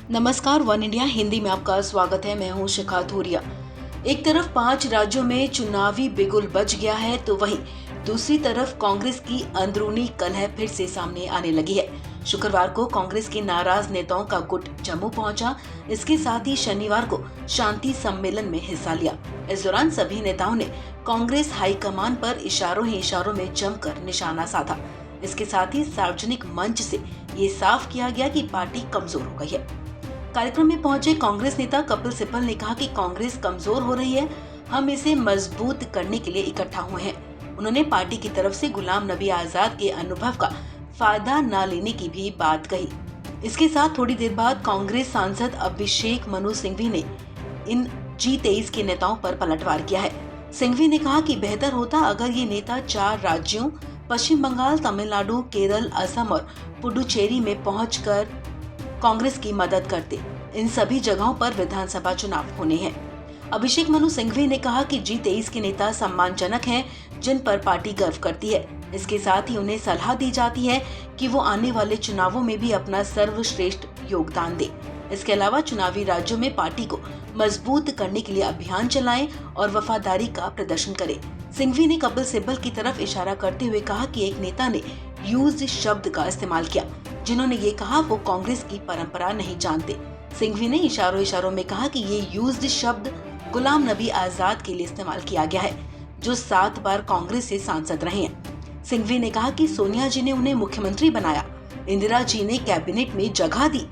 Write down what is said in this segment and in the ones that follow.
नमस्कार, one India Hindi में आपका स्वागत है। मैं हूं शिखा धूरिया। एक तरफ 5 राज्यों में चुनावी बिगुल बज गया है, तो वहीं दूसरी तरफ कांग्रेस की अंदरूनी कलह फिर से सामने आने लगी है। शुक्रवार को कांग्रेस के नाराज नेताओं का गुट जम्मू पहुंचा। इसके साथ ही शनिवार को शांति सम्मेलन में हिस्सा लिया। इस दौरान सभी नेताओं ने कांग्रेस हाईकमान पर इशारों ही इशारों में जमकर निशाना साधा। इसके साथ ही सार्वजनिक मंच से ये साफ किया गया कि पार्टी कमजोर हो गई है। कार्यक्रम में पहुंचे कांग्रेस नेता कपिल सिब्बल ने कहा कि कांग्रेस कमजोर हो रही है, हम इसे मजबूत करने के लिए इकट्ठा हुए हैं। उन्होंने पार्टी की तरफ से गुलाम नबी आजाद के अनुभव का फायदा न लेने की भी बात कही। इसके साथ थोड़ी देर बाद कांग्रेस सांसद अभिषेक मनु सिंघवी ने इन G23 के नेताओं पर पलटवार किया है। सिंघवी ने कहा कि बेहतर होता अगर ये नेता 4 राज्यों पश्चिम बंगाल, तमिलनाडु, केरल, असम और पुडुचेरी में पहुंचकर कांग्रेस की मदद करते। इन सभी जगहों पर विधानसभा चुनाव होने हैं। अभिषेक मनु सिंघवी ने कहा कि G23 के नेता सम्मानजनक हैं, जिन पर पार्टी गर्व करती है। इसके साथ ही उन्हें सलाह दी जाती है कि वो आने वाले चुनावों में भी अपना सर्वश्रेष्ठ योगदान दे। इसके अलावा चुनावी राज्यों में पार्टी को मजबूत करने के लिए अभियान चलाएं और वफादारी का प्रदर्शन करें। सिंघवी ने कपिल सिब्बल की तरफ इशारा करते हुए कहा कि एक नेता ने यूज्ड शब्द का इस्तेमाल किया, जिन्होंने ये कहा वो कांग्रेस की परंपरा नहीं जानते। सिंघवी ने इशारों इशारों में कहा कि ये यूज्ड शब्द गुलाम नबी आजाद के लिए इस्तेमाल किया गया है, जो 7 बार कांग्रेस से सांसद रहे हैं। सिंघवी ने कहा कि सोनिया जी ने उन्हें मुख्यमंत्री बनाया, इंदिरा जी ने कैबिनेट में जगह दी।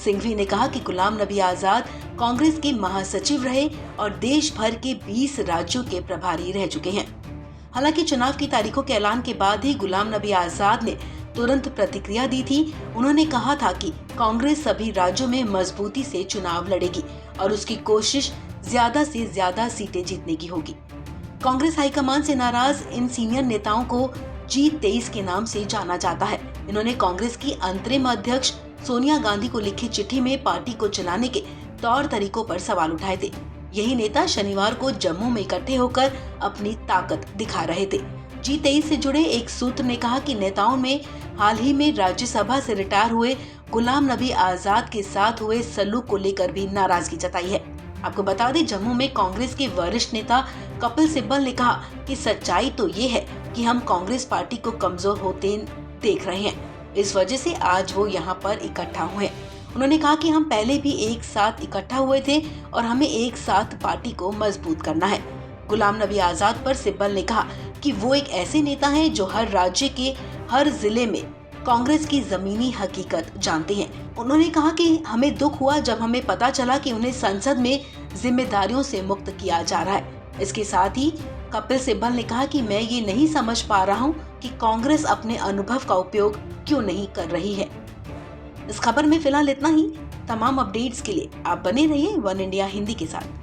सिंघवी ने कहा कि गुलाम नबी आजाद कांग्रेस के महासचिव रहे और देश भर के 20 राज्यों के प्रभारी रह चुके हैं। हालांकि चुनाव की तारीखों के ऐलान के बाद ही गुलाम नबी आजाद ने तुरंत प्रतिक्रिया दी थी। उन्होंने कहा था कि कांग्रेस सभी राज्यों में मजबूती से चुनाव लड़ेगी और उसकी कोशिश ज्यादा से ज्यादा सीटें जीतने की होगी। कांग्रेस हाईकमान से नाराज इन सीनियर नेताओं को G23 के नाम से जाना जाता है। इन्होंने कांग्रेस की अंतरिम अध्यक्ष सोनिया गांधी को लिखी चिट्ठी में पार्टी को चलाने के तौर तरीकों पर सवाल उठाए थे। यही नेता शनिवार को जम्मू में इकट्ठे होकर अपनी ताकत दिखा रहे थे। G23 से जुड़े एक सूत्र ने कहा कि नेताओं में हाल ही में राज्यसभा से रिटायर हुए गुलाम नबी आजाद के साथ हुए सलूक को लेकर भी नाराजगी जताई है। आपको बता दें, जम्मू में कांग्रेस के वरिष्ठ नेता कपिल सिब्बल ने कहा कि सच्चाई तो ये है कि हम कांग्रेस पार्टी को कमजोर होते देख रहे हैं, इस वजह से आज वो यहाँ पर इकट्ठा हुए। उन्होंने कहा कि हम पहले भी एक साथ इकट्ठा हुए थे और हमें एक साथ पार्टी को मजबूत करना है। गुलाम नबी आजाद पर सिब्बल ने कहा कि वो एक ऐसे नेता हैं जो हर राज्य के हर जिले में कांग्रेस की जमीनी हकीकत जानते हैं। उन्होंने कहा कि हमें दुख हुआ जब हमें पता चला कि उन्हें संसद में जिम्मेदारियों से मुक्त किया जा रहा है। इसके साथ ही कपिल सिब्बल ने कहा कि मैं ये नहीं समझ पा रहा हूँ कि कांग्रेस अपने अनुभव का उपयोग क्यों नहीं कर रही है। इस खबर में फिलहाल इतना ही। तमाम अपडेट्स के लिए आप बने रहिए वन इंडिया हिंदी के साथ।